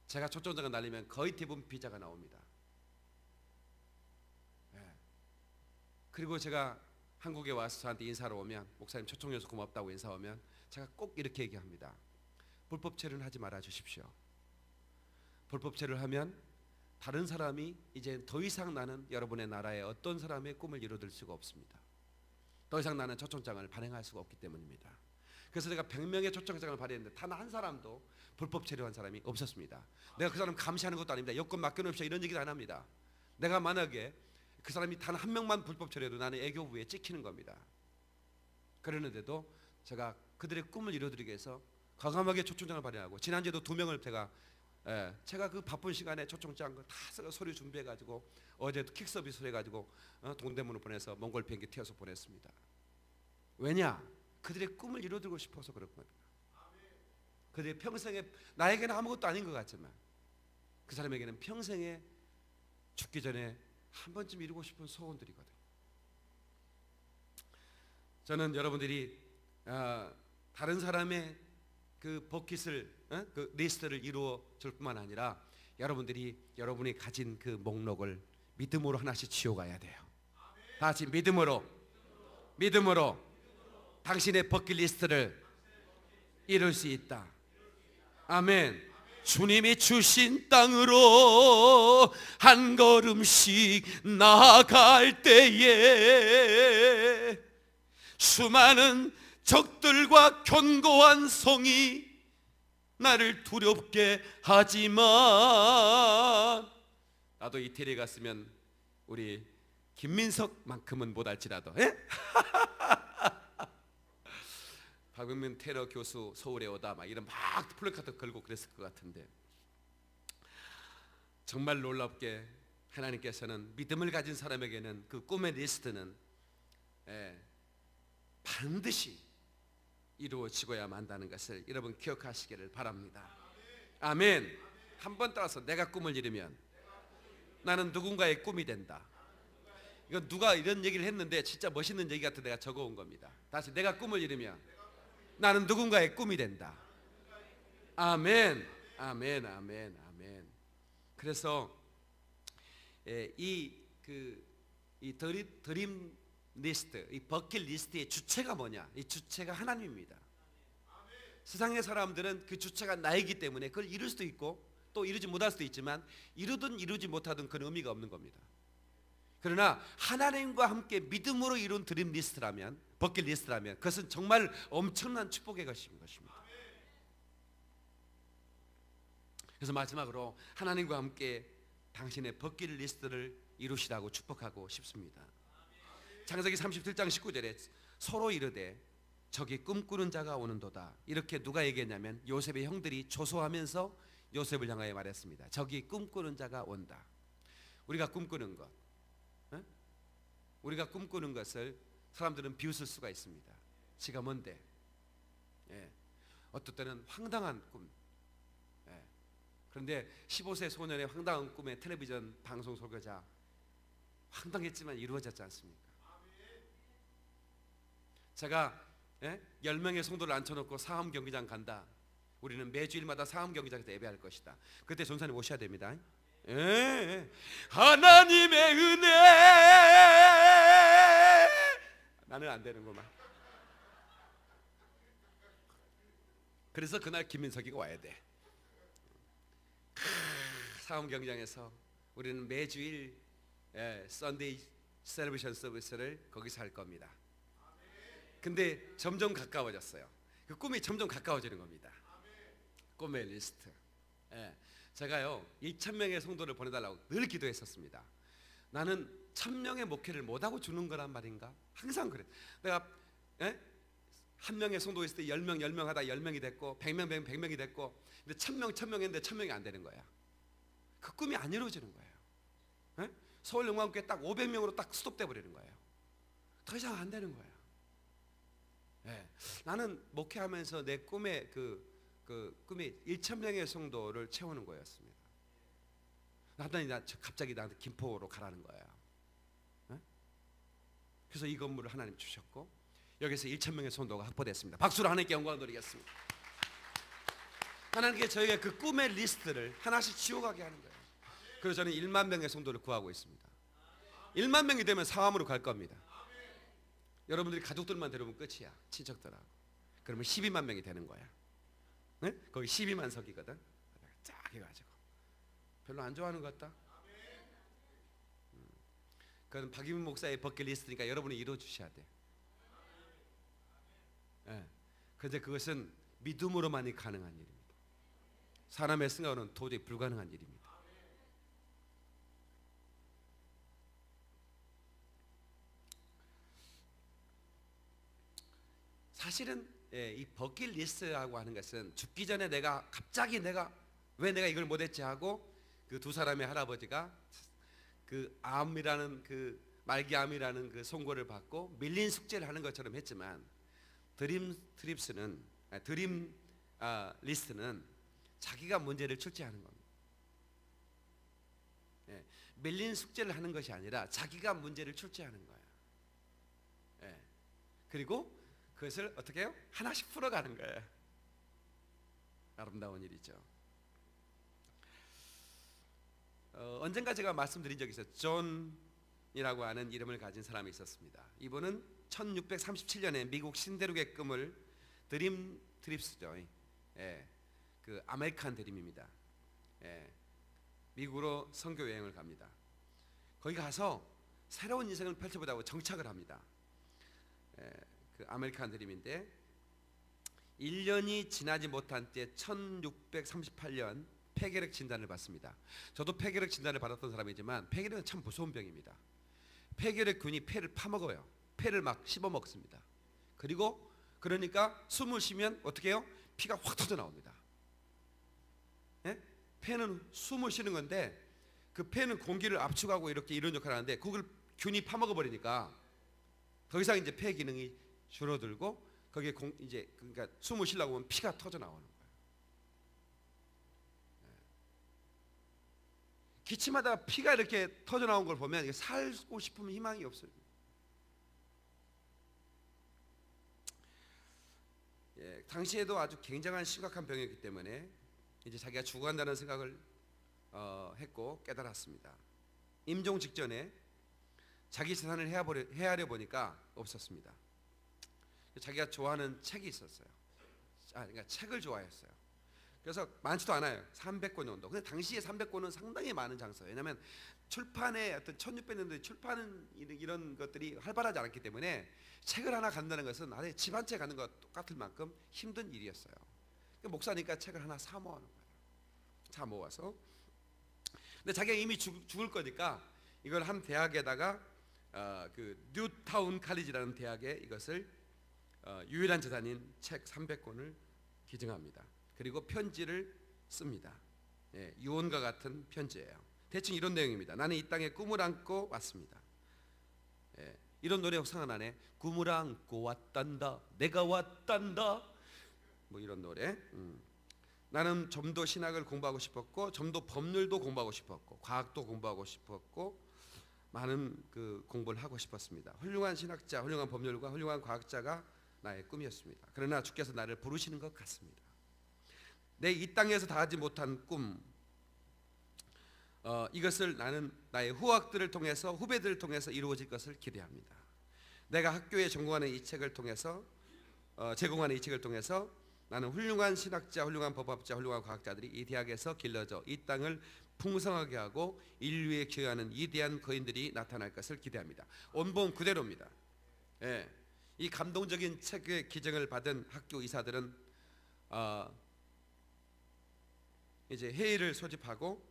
S1: 제가 초청장을 날리면 거의 대부분 비자가 나옵니다. 그리고 제가 한국에 와서 저한테 인사를 오면 목사님 초청해서 고맙다고 인사 오면 제가 꼭 이렇게 얘기합니다. 불법 체류는 하지 말아 주십시오. 불법 체류를 하면 다른 사람이 이제 더 이상 나는 여러분의 나라에 어떤 사람의 꿈을 이루어줄 수가 없습니다. 더 이상 나는 초청장을 발행할 수가 없기 때문입니다. 그래서 제가 100명의 초청장을 발행했는데 단 한 사람도 불법 체류한 사람이 없었습니다. 내가 그 사람 감시하는 것도 아닙니다. 여권 맡겨놓으십시오 이런 얘기도 안 합니다. 내가 만약에 그 사람이 단 한 명만 불법 체류해도 나는 애교부에 찍히는 겁니다. 그러는데도 제가 그들의 꿈을 이루어드리기 위해서 과감하게 초청장을 발행하고 지난주에도 2명을 제가 그 바쁜 시간에 초청장 다 서류 준비해가지고 어제도 킥 서비스를 해가지고 동대문으로 보내서 몽골 비행기 튀어서 보냈습니다. 왜냐? 그들의 꿈을 이루어드리고 싶어서 그런 겁니다. 그들의 평생에 나에게는 아무것도 아닌 것 같지만 그 사람에게는 평생에 죽기 전에 한 번쯤 이루고 싶은 소원들이거든요. 저는 여러분들이 다른 사람의 그 버킷을 그 리스트를 이루어 줄 뿐만 아니라 여러분이 가진 그 목록을 믿음으로 하나씩 지어가야 돼요. 다 같이 믿음으로 당신의 버킷리스트를 이룰 수 있다. 아멘. 주님이 주신 땅으로 한 걸음씩 나아갈 때에 수많은 적들과 견고한 성이 나를 두렵게 하지만. 나도 이태리에 갔으면 우리 김민석만큼은 못할지라도, 예? 박용민 테러 교수 서울에 오다 막 이런 막 플래카드 걸고 그랬을 것 같은데, 정말 놀랍게 하나님께서는 믿음을 가진 사람에게는 그 꿈의 리스트는 반드시 이루어지고야 만다는 것을 여러분 기억하시기를 바랍니다. 아멘. 한번 따라서 내가 꿈을 이루면 나는 누군가의 꿈이 된다. 이거 누가 이런 얘기를 했는데 진짜 멋있는 얘기 같아 내가 적어온 겁니다. 다시, 내가 꿈을 이루면 나는 누군가의 꿈이 된다. 아멘. 아멘. 아멘. 아멘. 그래서 이 드림 리스트, 이 버킷 리스트의 주체가 뭐냐? 이 주체가 하나님입니다. 세상의 사람들은 그 주체가 나이기 때문에 그걸 이룰 수도 있고 또 이루지 못할 수도 있지만, 이루든 이루지 못하든 그런 의미가 없는 겁니다. 그러나 하나님과 함께 믿음으로 이룬 드림 리스트라면, 버킷 리스트라면 그것은 정말 엄청난 축복의 것입니다. 그래서 마지막으로 하나님과 함께 당신의 버킷 리스트를 이루시라고 축복하고 싶습니다. 창세기 37장 19절에 서로 이르되 저기 꿈꾸는 자가 오는도다. 이렇게 누가 얘기했냐면 요셉의 형들이 조소하면서 요셉을 향하여 말했습니다. 저기 꿈꾸는 자가 온다. 우리가 꿈꾸는 것, 우리가 꿈꾸는 것을 사람들은 비웃을 수가 있습니다. 지가 뭔데? 어떨 때는 황당한 꿈. 그런데 15세 소년의 황당한 꿈의 텔레비전 방송 설계자, 황당했지만 이루어졌지 않습니까? 제가 10명의 성도를 앉혀놓고 사암 경기장 간다. 우리는 매주일마다 사암 경기장에서 예배할 것이다. 그때 전사님 오셔야 됩니다. 하나님의 은혜. 나는 안 되는구만. 그래서 그날 김민석이가 와야 돼. 사암 경기장에서 우리는 매주일 썬데이 셀러브레이션 서비스를 거기서 할 겁니다. 근데 점점 가까워졌어요. 그 꿈이 점점 가까워지는 겁니다. 꿈의 리스트. 제가요 2,000명의 성도를 보내달라고 늘 기도했었습니다. 나는 1,000명의 목회를 못하고 주는 거란 말인가? 항상 그래. 내가 한 명의 성도 있을 때 10명 하다 10명이 됐고 100명 100명이 됐고, 근데 1,000명 했는데 1,000명이 안 되는 거야. 그 꿈이 안 이루어지는 거예요. 서울영광교회 딱 500명으로 딱 스톱돼 버리는 거예요. 더 이상 안 되는 거예요. 나는 목회하면서 내 꿈의 꿈이 1,000명의 성도를 채우는 거였습니다. 하더니 갑자기 나한테 김포로 가라는 거예요. 그래서 이 건물을 하나님 주셨고 여기서 1,000명의 성도가 확보됐습니다. 박수로 하나님께 영광을 드리겠습니다. 하나님께 저희가 그 꿈의 리스트를 하나씩 지워가게 하는 거예요. 그래서 저는 1만 명의 성도를 구하고 있습니다. 1만 명이 되면 사암으로 갈 겁니다. 여러분들이 가족들만 데려오면 끝이야. 친척들하고. 그러면 12만 명이 되는 거야. 거기 12만 석이거든. 쫙 해가지고 별로 안 좋아하는 것 같다. 그건 박유민 목사의 버킷리스트니까 여러분이 이루어주셔야 돼. 그런데 그것은 믿음으로만이 가능한 일입니다. 사람의 생각으로는 도저히 불가능한 일입니다. 사실은 이 버킷리스트라고 하는 것은 죽기 전에 갑자기 왜 내가 이걸 못했지 하고 그 두 사람의 할아버지가 그 암이라는 그 말기암이라는 그 선고를 받고 밀린 숙제를 하는 것처럼 했지만, 드림 리스트는 자기가 문제를 출제하는 겁니다. 밀린 숙제를 하는 것이 아니라 자기가 문제를 출제하는 거예요. 그리고 그것을 어떻게 해요? 하나씩 풀어가는 거예요. 아름다운 일이죠. 언젠가 제가 말씀드린 적이 있어요. 존이라고 하는 이름을 가진 사람이 있었습니다. 이분은 1637년에 미국 신대륙의 꿈을 드림 트립스죠. 그 아메리칸 드림입니다. 미국으로 선교 여행을 갑니다. 거기 가서 새로운 인생을 펼쳐보자고 정착을 합니다. 그 아메리칸 드림인데 1년이 지나지 못한 때 1638년 폐결핵 진단을 받습니다. 저도 폐결핵 진단을 받았던 사람이지만 폐결핵은 참 무서운 병입니다. 폐결핵균이 폐를 파먹어요. 폐를 막 씹어먹습니다. 그리고 그러니까 숨을 쉬면 어떻게 해요? 피가 확 터져 나옵니다. 예? 폐는 숨을 쉬는 건데 그 폐는 공기를 압축하고 이렇게 이런 역할을 하는데 그걸 균이 파먹어 버리니까 더 이상 이제 폐 기능이 줄어들고 거기에 이제 그러니까 숨을 쉬려고 하면 피가 터져 나오는 거예요. 기침하다가 피가 이렇게 터져 나온 걸 보면 살고 싶으면 희망이 없어요. 예, 당시에도 아주 굉장한 심각한 병이었기 때문에 이제 자기가 죽어간다는 생각을 했고 깨달았습니다. 임종 직전에 자기 재산을 헤아려 보니까 없었습니다. 자기가 좋아하는 책이 있었어요. 그러니까 책을 좋아했어요. 그래서 많지도 않아요. 300권 정도. 근데 당시에 300권은 상당히 많은 장소예요. 왜냐하면 출판의 어떤 1600년대 출판 이런 것들이 활발하지 않았기 때문에 책을 하나 갖는다는 것은 아예 집 한 채 갖는 것과 똑같을 만큼 힘든 일이었어요. 목사니까 책을 하나 사 모으는 거예요. 사 모아서. 근데 자기가 이미 죽을 거니까 이걸 한 대학에다가 그 뉴타운 칼리지라는 대학에 이것을 유일한 재산인 책 300권을 기증합니다. 그리고 편지를 씁니다. 예, 유언과 같은 편지예요. 대충 이런 내용입니다. 나는 이 땅에 꿈을 안고 왔습니다. 예, 이런 노래 혹 생각나네. 꿈을 안고 왔단다. 내가 왔단다. 뭐 이런 노래. 나는 좀 더 신학을 공부하고 싶었고, 좀 더 법률도 공부하고 싶었고, 과학도 공부하고 싶었고, 많은 그 공부를 하고 싶었습니다. 훌륭한 신학자, 훌륭한 법률가, 훌륭한 과학자가 나의 꿈이었습니다. 그러나 주께서 나를 부르시는 것 같습니다. 내 이 땅에서 다하지 못한 꿈, 이것을 나는 나의 후학들을 통해서, 후배들을 통해서 이루어질 것을 기대합니다. 내가 학교에 전공하는 이 책을 통해서, 제공하는 이 책을 통해서 나는 훌륭한 신학자, 훌륭한 법학자, 훌륭한 과학자들이 이 대학에서 길러져 이 땅을 풍성하게 하고 인류에 기여하는 위대한 거인들이 나타날 것을 기대합니다. 원본 그대로입니다. 예, 이 감동적인 책의 기증을 받은 학교 이사들은 이제 회의를 소집하고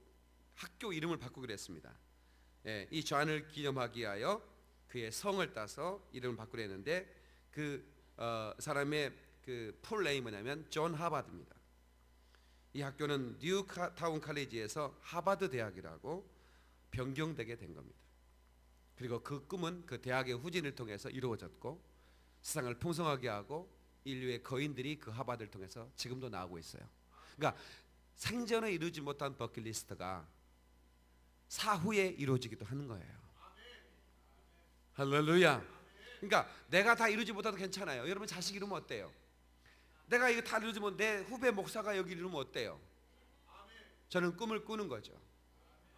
S1: 학교 이름을 바꾸기로 했습니다. 예, 이 존을 기념하기 위하여 그의 성을 따서 이름을 바꾸려 했는데 그 사람의 그 풀네임이 뭐냐면 존 하바드입니다. 이 학교는 뉴타운 칼리지에서 하바드 대학이라고 변경되게 된 겁니다. 그리고 그 꿈은 그 대학의 후진을 통해서 이루어졌고 세상을 풍성하게 하고 인류의 거인들이 그 하바드를 통해서 지금도 나오고 있어요. 그러니까 생전에 이루지 못한 버킷리스트가 사후에 이루어지기도 하는 거예요. 할렐루야. 그러니까 내가 다 이루지 못해도 괜찮아요. 여러분 자식 이루면 어때요? 내가 이거 다 이루지 못해 내 후배 목사가 여기 이루면 어때요? 저는 꿈을 꾸는 거죠.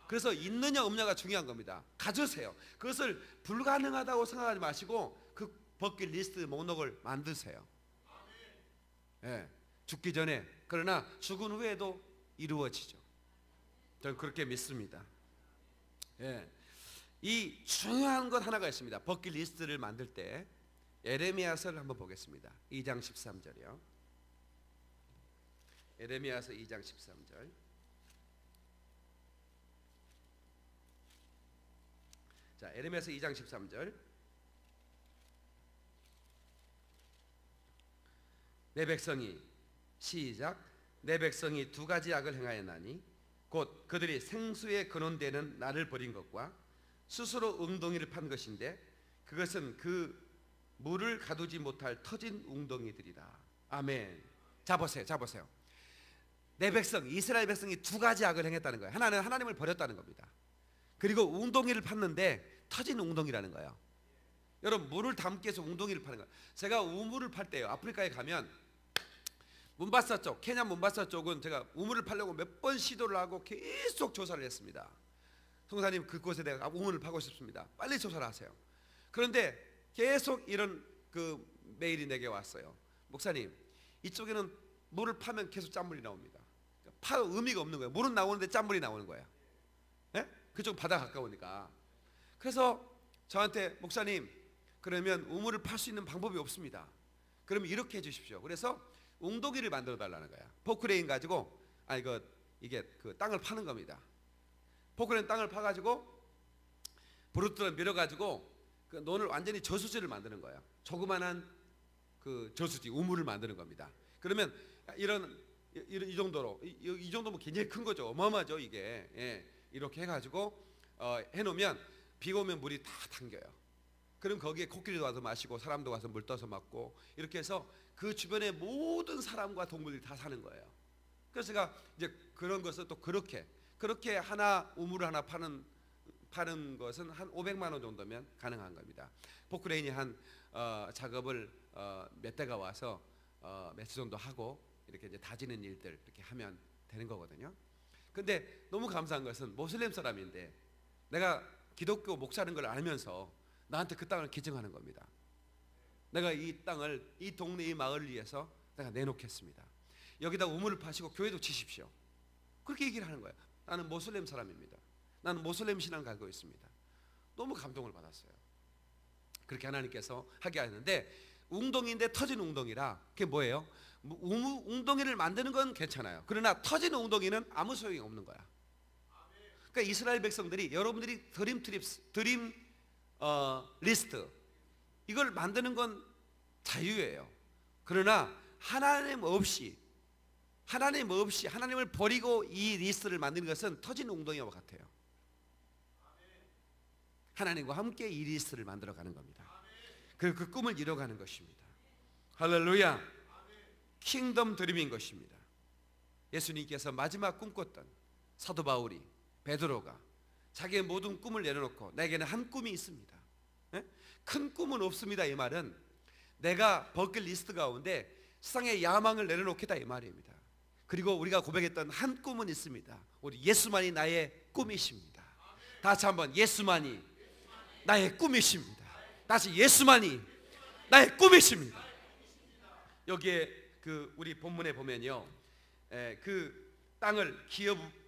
S1: 그래서 있느냐 없느냐가 중요한 겁니다. 가져세요. 그것을 불가능하다고 생각하지 마시고 그 버킷리스트 목록을 만드세요. 예, 죽기 전에. 그러나 죽은 후에도 이루어지죠. 저는 그렇게 믿습니다. 예, 이 중요한 것 하나가 있습니다. 버킷리스트를 만들 때 에레미야서를 한번 보겠습니다. 2장 13절이요. 에레미야서 2장 13절. 자, 에레미야서 2장 13절. 내 백성이 시작. 내 백성이 두 가지 악을 행하였나니 곧 그들이 생수에 근원되는 나를 버린 것과 스스로 웅덩이를 판 것인데 그것은 그 물을 가두지 못할 터진 웅덩이들이라. 아멘. 자 보세요. 내 백성 이스라엘 백성이 두 가지 악을 행했다는 거예요. 하나는 하나님을 버렸다는 겁니다. 그리고 웅덩이를 팠는데 터진 웅덩이라는 거예요. 여러분 물을 담기 위해서 웅덩이를 파는 거예요. 제가 우물을 팔 때요, 아프리카에 가면 몬바사 쪽, 케냐 몬바사 쪽은 제가 우물을 파려고 몇 번 시도를 하고 계속 조사를 했습니다. 성사님 그곳에 내가 우물을 파고 싶습니다. 빨리 조사를 하세요. 그런데 계속 이런 그 메일이 내게 왔어요. 목사님 이쪽에는 물을 파면 계속 짠물이 나옵니다. 파도 의미가 없는 거예요. 물은 나오는데 짠물이 나오는 거예요. 네? 그쪽 바다 가까우니까. 그래서 저한테 목사님 그러면 우물을 팔 수 있는 방법이 없습니다. 그러면 이렇게 해 주십시오. 그래서 웅덩이를 만들어 달라는 거야. 포크레인 가지고 이게 그 땅을 파는 겁니다. 포크레인 땅을 파가지고 브루트를 밀어가지고 그 논을 완전히 저수지를 만드는 거예요. 조그만한 그 저수지 우물을 만드는 겁니다. 그러면 이 정도로 이 정도면 굉장히 큰 거죠. 어마어마하죠 이게. 예, 이렇게 해가지고 해놓으면 비가 오면 물이 다 당겨요. 그럼 거기에 코끼리도 와서 마시고 사람도 와서 물 떠서 먹고 이렇게 해서 그 주변의 모든 사람과 동물들이 다 사는 거예요. 그래서 제가 이제 그런 것을 또 그렇게 우물을 하나 파는 것은 한 500만 원 정도면 가능한 겁니다. 포크레인이 한 작업을 몇 대가 와서 며칠 정도 하고 이렇게 이제 다지는 일들 이렇게 하면 되는 거거든요. 근데 너무 감사한 것은 모슬렘 사람인데 내가 기독교 목사라는 걸 알면서 나한테 그 땅을 기증하는 겁니다. 내가 이 땅을 이 동네 이 마을을 위해서 내가 내놓겠습니다. 여기다 우물을 파시고 교회도 치십시오. 그렇게 얘기를 하는 거예요. 나는 모슬렘 사람입니다. 나는 모슬렘 신앙을 가지고 있습니다. 너무 감동을 받았어요. 그렇게 하나님께서 하게 하는데 웅덩이인데 터진 웅덩이라 그게 뭐예요? 웅덩이를 만드는 건 괜찮아요. 그러나 터진 웅덩이는 아무 소용이 없는 거야. 그러니까 이스라엘 백성들이 여러분들이 드림 리스트 이걸 만드는 건 자유예요. 그러나 하나님 없이 하나님을 버리고 이 리스트를 만드는 것은 터진 웅덩이와 같아요. 하나님과 함께 이 리스트를 만들어가는 겁니다. 그리고 그 꿈을 이뤄가는 것입니다. 할렐루야. 킹덤 드림인 것입니다. 예수님께서 마지막 꿈꿨던 사도 바울이 베드로가 자기의 모든 꿈을 내려놓고 내게는 한 꿈이 있습니다. 큰 꿈은 없습니다. 이 말은 내가 버킷리스트 가운데 세상의 야망을 내려놓겠다 이 말입니다. 그리고 우리가 고백했던 한 꿈은 있습니다. 우리 예수만이 나의 꿈이십니다. 다시 한번 예수만이 나의 꿈이십니다. 다시 예수만이 나의 꿈이십니다. 여기에 그 우리 본문에 보면요, 그 땅을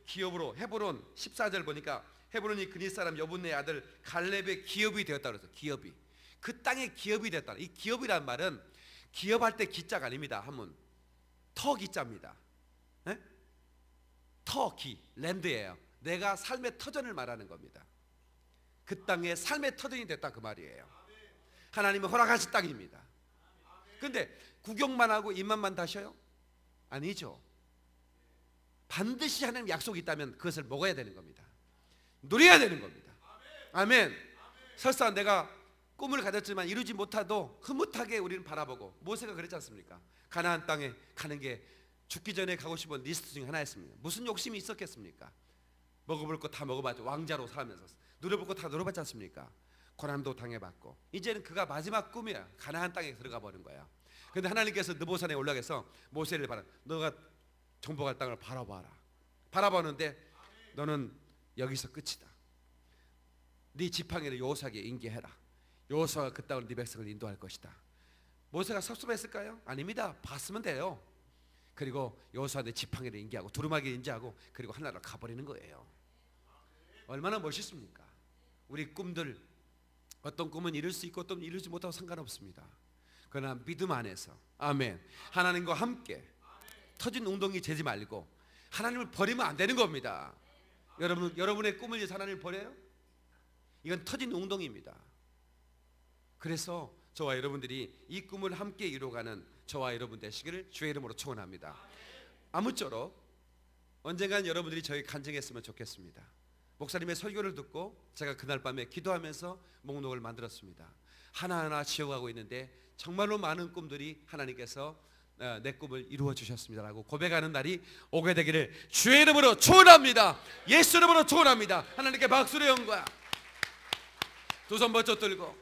S1: 기업으로 헤브론 14절 보니까 헤브론이 그니 사람 여분의 아들 갈렙의 기업이 되었다 그래서 기업이 그 땅의 기업이 됐다. 이 기업이란 말은 기업할 때 기자가 아닙니다. 한문 터 기자입니다. 터기 랜드예요. 내가 삶의 터전을 말하는 겁니다. 그 땅에 삶의 터전이 됐다 그 말이에요. 하나님은 허락하신 땅입니다. 근데 구경만 하고 입만만 다셔요? 아니죠. 반드시 하나님 약속이 있다면 그것을 먹어야 되는 겁니다. 누려야 되는 겁니다. 아멘. 설사 내가 꿈을 가졌지만 이루지 못하도 흐뭇하게 우리는 바라보고 모세가 그랬지 않습니까? 가나안 땅에 가는 게 죽기 전에 가고 싶은 리스트 중에 하나였습니다. 무슨 욕심이 있었겠습니까? 먹어볼 거 다 먹어봤죠. 왕자로 살면서 누려볼 거 다 누려봤지 않습니까? 고난도 당해봤고 이제는 그가 마지막 꿈이야. 가나안 땅에 들어가 버린 거야. 그런데 하나님께서 느보산에 올라가서 모세를 너가 정복할 땅을 바라봐라. 바라보는데 너는 여기서 끝이다. 네 지팡이를 여호수아에게 인계해라. 여호수아가 그 땅을 네 백성을 인도할 것이다. 모세가 섭섭했을까요? 아닙니다. 봤으면 돼요. 그리고 여호수아한테 지팡이를 인계하고 두루마기를 인계하고 그리고 하나로 가버리는 거예요. 얼마나 멋있습니까? 우리 꿈들 어떤 꿈은 이룰 수 있고 어떤 이루지 못하고 상관없습니다. 그러나 믿음 안에서 아멘 하나님과 함께 터진 웅덩이 재지 말고 하나님을 버리면 안 되는 겁니다. 여러분의 꿈을 위해서 하나님을 버려요? 이건 터진 웅덩이입니다. 그래서 저와 여러분들이 이 꿈을 함께 이루어가는 저와 여러분 되시기를 주의 이름으로 축원합니다. 아무쪼록 언젠간 여러분들이 저희 간증했으면 좋겠습니다. 목사님의 설교를 듣고 제가 그날 밤에 기도하면서 목록을 만들었습니다. 하나하나 지어가고 있는데 정말로 많은 꿈들이 하나님께서 내 꿈을 이루어 주셨습니다라고 고백하는 날이 오게 되기를 주의 이름으로 축원합니다. 예수 이름으로 축원합니다. 하나님께 박수를 연거야. 두 손 번쩍 들고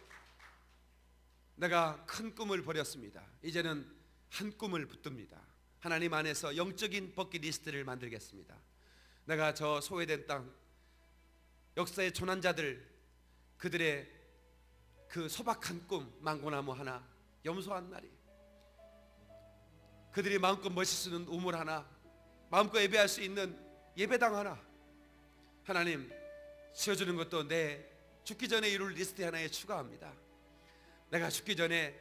S1: 내가 큰 꿈을 버렸습니다. 이제는 한 꿈을 붙듭니다. 하나님 안에서 영적인 버킷리스트를 만들겠습니다. 내가 저 소외된 땅 역사의 조난자들 그들의 그 소박한 꿈 망고나무 하나 염소 한 마리 그들이 마음껏 멋있을 수 있는 우물 하나 마음껏 예배할 수 있는 예배당 하나 하나님 지어주는 것도 내 죽기 전에 이룰 리스트 하나에 추가합니다. 내가 죽기 전에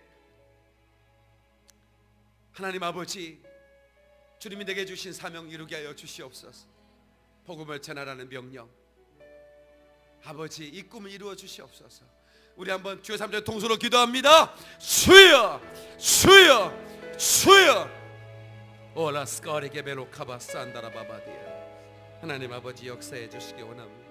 S1: 하나님 아버지, 주님이 내게 주신 사명 이루게 하여 주시옵소서. 복음을 전하라는 명령, 아버지 이 꿈을 이루어 주시옵소서. 우리 한번 주여 3절 통수로 기도합니다. 주여 주여 주여. 오라 스카리 게베로 카바 산다라 바바디아. 하나님 아버지 역사해 주시기 원합니다.